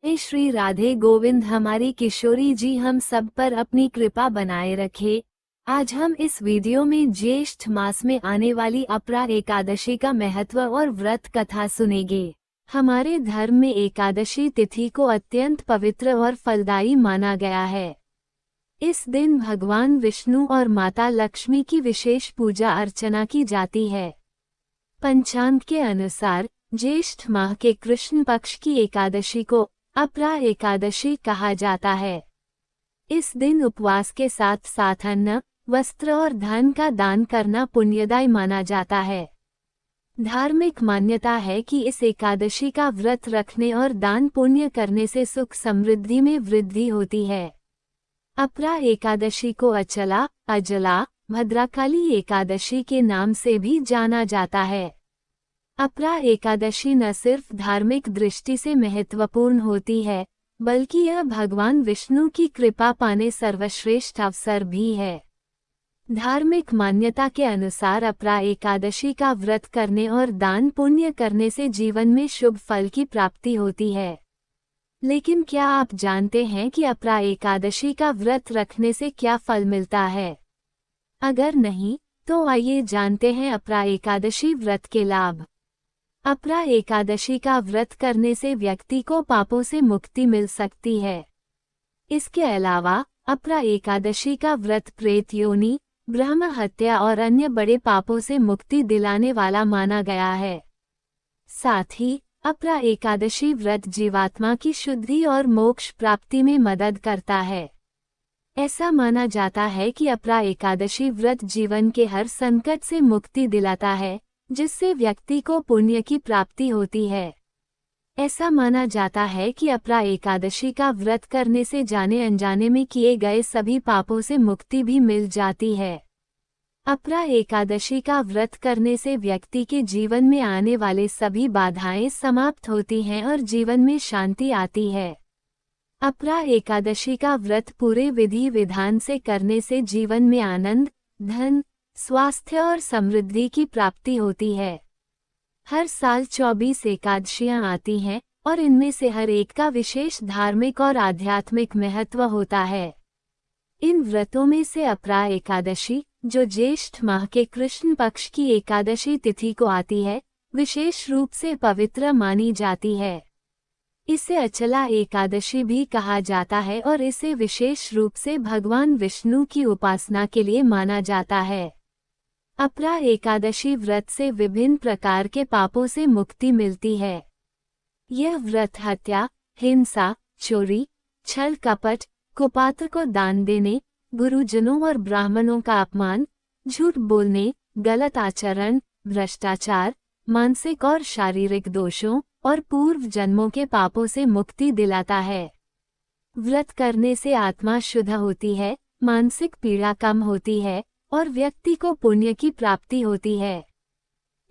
हे श्री राधे गोविंद, हमारी किशोरी जी हम सब पर अपनी कृपा बनाए रखे। आज हम इस वीडियो में ज्येष्ठ मास में आने वाली अपरा एकादशी का महत्व और व्रत कथा सुनेंगे। हमारे धर्म में एकादशी तिथि को अत्यंत पवित्र और फलदायी माना गया है। इस दिन भगवान विष्णु और माता लक्ष्मी की विशेष पूजा अर्चना की जाती है। पंचांग के अनुसार ज्येष्ठ माह के कृष्ण पक्ष की एकादशी को अपरा एकादशी कहा जाता है। इस दिन उपवास के साथ साथ अन्न, वस्त्र और धन का दान करना पुण्यदायी माना जाता है। धार्मिक मान्यता है कि इस एकादशी का व्रत रखने और दान पुण्य करने से सुख समृद्धि में वृद्धि होती है। अपरा एकादशी को अचला, अजला, भद्रकाली एकादशी के नाम से भी जाना जाता है। अपरा एकादशी न सिर्फ धार्मिक दृष्टि से महत्वपूर्ण होती है, बल्कि यह भगवान विष्णु की कृपा पाने सर्वश्रेष्ठ अवसर भी है। धार्मिक मान्यता के अनुसार अपरा एकादशी का व्रत करने और दान पुण्य करने से जीवन में शुभ फल की प्राप्ति होती है। लेकिन क्या आप जानते हैं कि अपरा एकादशी का व्रत रखने से क्या फल मिलता है? अगर नहीं, तो आइए जानते हैं अपरा एकादशी व्रत के लाभ। अपरा एकादशी का व्रत करने से व्यक्ति को पापों से मुक्ति मिल सकती है। इसके अलावा अपरा एकादशी का व्रत प्रेत योनि, ब्रह्म हत्या और अन्य बड़े पापों से मुक्ति दिलाने वाला माना गया है। साथ ही अपरा एकादशी व्रत जीवात्मा की शुद्धि और मोक्ष प्राप्ति में मदद करता है। ऐसा माना जाता है कि अपरा एकादशी व्रत जीवन के हर संकट से मुक्ति दिलाता है, जिससे व्यक्ति को पुण्य की प्राप्ति होती है। ऐसा माना जाता है कि अपरा एकादशी का व्रत करने से जाने अनजाने में किए गए सभी पापों से मुक्ति भी मिल जाती है। अपरा एकादशी का व्रत करने से व्यक्ति के जीवन में आने वाले सभी बाधाएं समाप्त होती हैं और जीवन में शांति आती है। अपरा एकादशी का व्रत पूरे विधि विधान से करने से जीवन में आनंद, धन, स्वास्थ्य और समृद्धि की प्राप्ति होती है। हर साल 24 एकादशियां आती हैं और इनमें से हर एक का विशेष धार्मिक और आध्यात्मिक महत्व होता है। इन व्रतों में से अपरा एकादशी, जो ज्येष्ठ माह के कृष्ण पक्ष की एकादशी तिथि को आती है, विशेष रूप से पवित्र मानी जाती है। इसे अचला एकादशी भी कहा जाता है और इसे विशेष रूप से भगवान विष्णु की उपासना के लिए माना जाता है। अपरा एकादशी व्रत से विभिन्न प्रकार के पापों से मुक्ति मिलती है। यह व्रत हत्या, हिंसा, चोरी, छल कपट, कुपात्र को दान देने, गुरुजनों और ब्राह्मणों का अपमान, झूठ बोलने, गलत आचरण, भ्रष्टाचार, मानसिक और शारीरिक दोषों और पूर्व जन्मों के पापों से मुक्ति दिलाता है। व्रत करने से आत्मा शुद्ध होती है, मानसिक पीड़ा कम होती है और व्यक्ति को पुण्य की प्राप्ति होती है।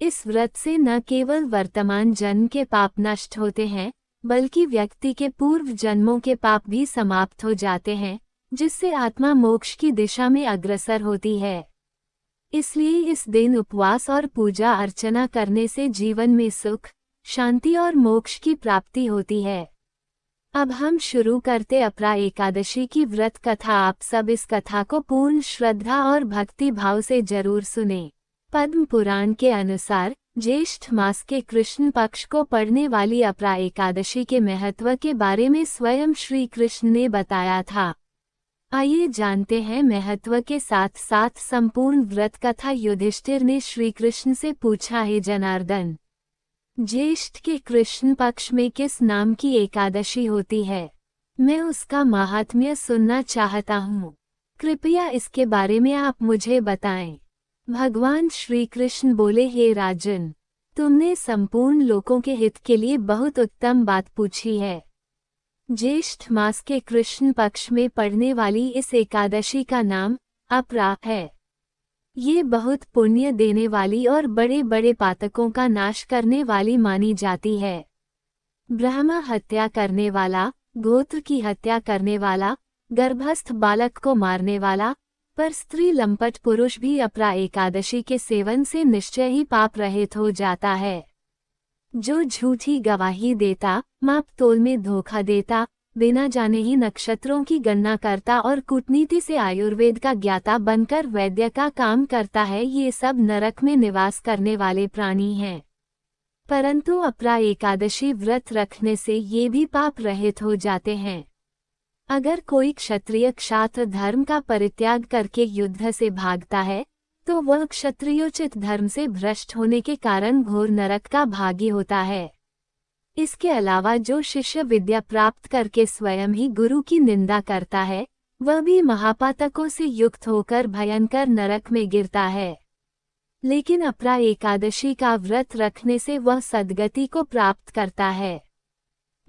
इस व्रत से न केवल वर्तमान जन्म के पाप नष्ट होते हैं, बल्कि व्यक्ति के पूर्व जन्मों के पाप भी समाप्त हो जाते हैं, जिससे आत्मा मोक्ष की दिशा में अग्रसर होती है। इसलिए इस दिन उपवास और पूजा अर्चना करने से जीवन में सुख, शांति और मोक्ष की प्राप्ति होती है। अब हम शुरू करते अपरा एकादशी की व्रत कथा। आप सब इस कथा को पूर्ण श्रद्धा और भक्ति भाव से जरूर सुने। पद्म पुराण के अनुसार ज्येष्ठ मास के कृष्ण पक्ष को पड़ने वाली अपरा एकादशी के महत्व के बारे में स्वयं श्री कृष्ण ने बताया था। आइए जानते हैं महत्व के साथ साथ संपूर्ण व्रत कथा। युधिष्ठिर ने श्री कृष्ण से पूछा, हे जनार्दन, ज्येष्ठ के कृष्ण पक्ष में किस नाम की एकादशी होती है? मैं उसका महात्म्य सुनना चाहता हूँ। कृपया इसके बारे में आप मुझे बताएं। भगवान श्री कृष्ण बोले, हे राजन, तुमने संपूर्ण लोगों के हित के लिए बहुत उत्तम बात पूछी है। ज्येष्ठ मास के कृष्ण पक्ष में पड़ने वाली इस एकादशी का नाम अपरा है। ये बहुत पुण्य देने वाली और बड़े बड़े पातकों का नाश करने वाली मानी जाती है। ब्रह्म हत्या करने वाला, गोत्र की हत्या करने वाला, गर्भस्थ बालक को मारने वाला, पर स्त्री लंपट पुरुष भी अपरा एकादशी के सेवन से निश्चय ही पाप रहित हो जाता है। जो झूठी गवाही देता, माप तोल में धोखा देता, बिना जाने ही नक्षत्रों की गणना करता और कूटनीति से आयुर्वेद का ज्ञाता बनकर वैद्य का काम करता है, ये सब नरक में निवास करने वाले प्राणी हैं। परंतु अपरा एकादशी व्रत रखने से ये भी पाप रहित हो जाते हैं। अगर कोई क्षत्रिय क्षात्र धर्म का परित्याग करके युद्ध से भागता है, तो वह क्षत्रियोचित धर्म से भ्रष्ट होने के कारण घोर नरक का भागी होता है। इसके अलावा जो शिष्य विद्या प्राप्त करके स्वयं ही गुरु की निंदा करता है, वह भी महापातकों से युक्त होकर भयंकर नरक में गिरता है। लेकिन अपरा एकादशी का व्रत रखने से वह सद्गति को प्राप्त करता है।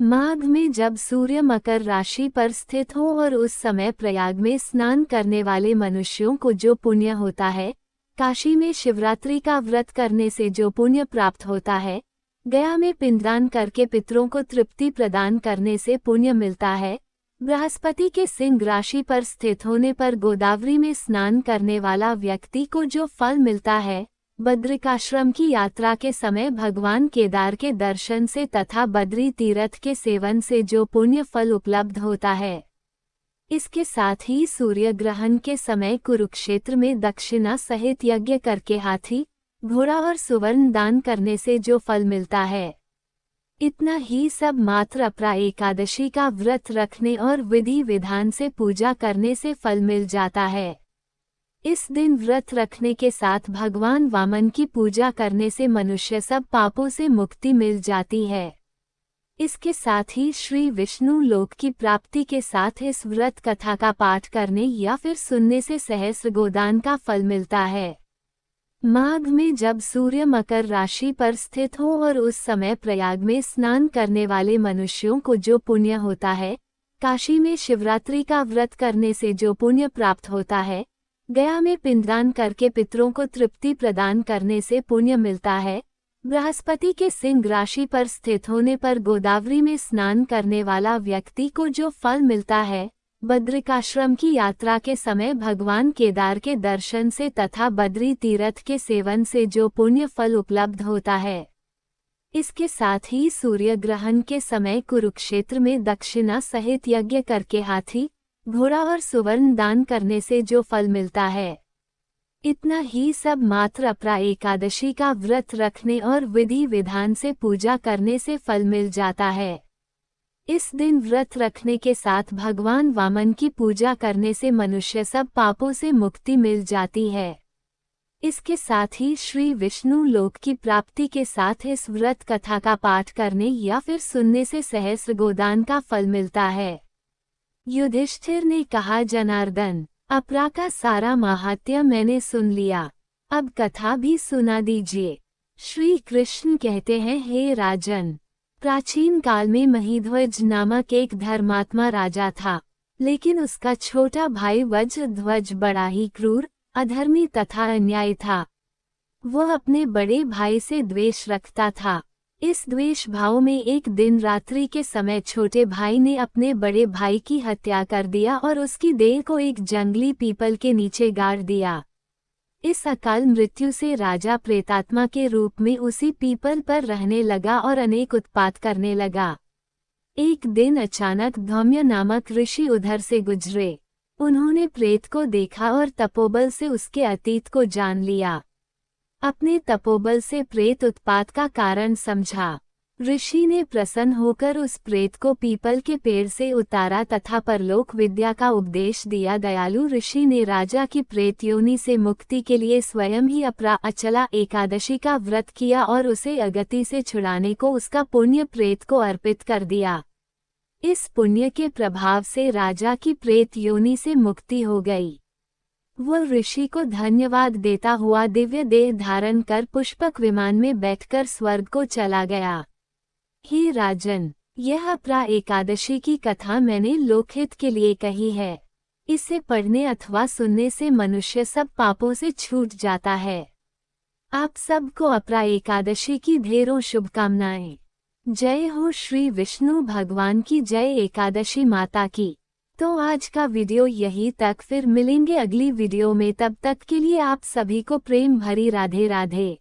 माघ में जब सूर्य मकर राशि पर स्थित हो और उस समय प्रयाग में स्नान करने वाले मनुष्यों को जो पुण्य होता है, काशी में शिवरात्रि का व्रत करने से जो पुण्य प्राप्त होता है, गया में पिंडदान करके पितरों को तृप्ति प्रदान करने से पुण्य मिलता है, बृहस्पति के सिंह राशि पर स्थित होने पर गोदावरी में स्नान करने वाला व्यक्ति को जो फल मिलता है, बद्रिकाश्रम की यात्रा के समय भगवान केदार के दर्शन से तथा बद्री तीर्थ के सेवन से जो पुण्य फल उपलब्ध होता है। इसके साथ ही सूर्य ग्रहण के समय कुरुक्षेत्र में दक्षिणा सहित यज्ञ करके हाथी, घोड़ा और सुवर्ण दान करने से जो फल मिलता है। इतना ही सब मात्र अपरा एकादशी का व्रत रखने और विधि विधान से पूजा करने से फल मिल जाता है। इस दिन व्रत रखने के साथ भगवान वामन की पूजा करने से मनुष्य सब पापों से मुक्ति मिल जाती है। इसके साथ ही श्री विष्णु लोक की प्राप्ति के साथ इस व्रत कथा का पाठ करने या फिर सुनने से सहस्र गोदान का फल मिलता है। माघ में जब सूर्य मकर राशि पर स्थित हो और उस समय प्रयाग में स्नान करने वाले मनुष्यों को जो पुण्य होता है, काशी में शिवरात्रि का व्रत करने से जो पुण्य प्राप्त होता है, गया में पिंडदान करके पितरों को तृप्ति प्रदान करने से पुण्य मिलता है, बृहस्पति के सिंह राशि पर स्थित होने पर गोदावरी में स्नान करने वाला व्यक्ति को जो फल मिलता है, बद्रिकाश्रम की यात्रा के समय भगवान केदार के दर्शन से तथा बद्री तीर्थ के सेवन से जो पुण्य फल उपलब्ध होता है। इसके साथ ही सूर्य ग्रहण के समय कुरुक्षेत्र में दक्षिणा सहित यज्ञ करके हाथी, घोड़ा और सुवर्ण दान करने से जो फल मिलता है। इतना ही सब मात्र अपरा एकादशी का व्रत रखने और विधि विधान से पूजा करने से फल मिल जाता है। इस दिन व्रत रखने के साथ भगवान वामन की पूजा करने से मनुष्य सब पापों से मुक्ति मिल जाती है। इसके साथ ही श्री विष्णु लोक की प्राप्ति के साथ इस व्रत कथा का पाठ करने या फिर सुनने से सहस्र गोदान का फल मिलता है। युधिष्ठिर ने कहा, जनार्दन, अपरा का सारा महात्म्य मैंने सुन लिया, अब कथा भी सुना दीजिए। श्री कृष्ण कहते हैं, हे राजन, प्राचीन काल में महिध्वज नामक एक धर्मात्मा राजा था, लेकिन उसका छोटा भाई वज्रध्वज बड़ा ही क्रूर, अधर्मी तथा अन्यायी था। वह अपने बड़े भाई से द्वेष रखता था। इस द्वेष भाव में एक दिन रात्रि के समय छोटे भाई ने अपने बड़े भाई की हत्या कर दिया और उसकी देह को एक जंगली पीपल के नीचे गाड़ दिया। इस अकाल मृत्यु से राजा प्रेतात्मा के रूप में उसी पीपल पर रहने लगा और अनेक उत्पात करने लगा। एक दिन अचानक धौम्य नामक ऋषि उधर से गुजरे। उन्होंने प्रेत को देखा और तपोबल से उसके अतीत को जान लिया। अपने तपोबल से प्रेत उत्पात का कारण समझा। ऋषि ने प्रसन्न होकर उस प्रेत को पीपल के पेड़ से उतारा तथा परलोक विद्या का उपदेश दिया। दयालु ऋषि ने राजा की प्रेत योनि से मुक्ति के लिए स्वयं ही अपरा अचला एकादशी का व्रत किया और उसे अगति से छुड़ाने को उसका पुण्य प्रेत को अर्पित कर दिया। इस पुण्य के प्रभाव से राजा की प्रेत योनि से मुक्ति हो गई। वह ऋषि को धन्यवाद देता हुआ दिव्य देह धारण कर पुष्पक विमान में बैठकर स्वर्ग को चला गया। हे राजन, यह अपरा एकादशी की कथा मैंने लोकहित के लिए कही है। इसे पढ़ने अथवा सुनने से मनुष्य सब पापों से छूट जाता है। आप सबको अपरा एकादशी की ढेरों शुभकामनाएं। जय हो श्री विष्णु भगवान की जय, एकादशी माता की। तो आज का वीडियो यही तक, फिर मिलेंगे अगली वीडियो में। तब तक के लिए आप सभी को प्रेम भरी राधे राधे।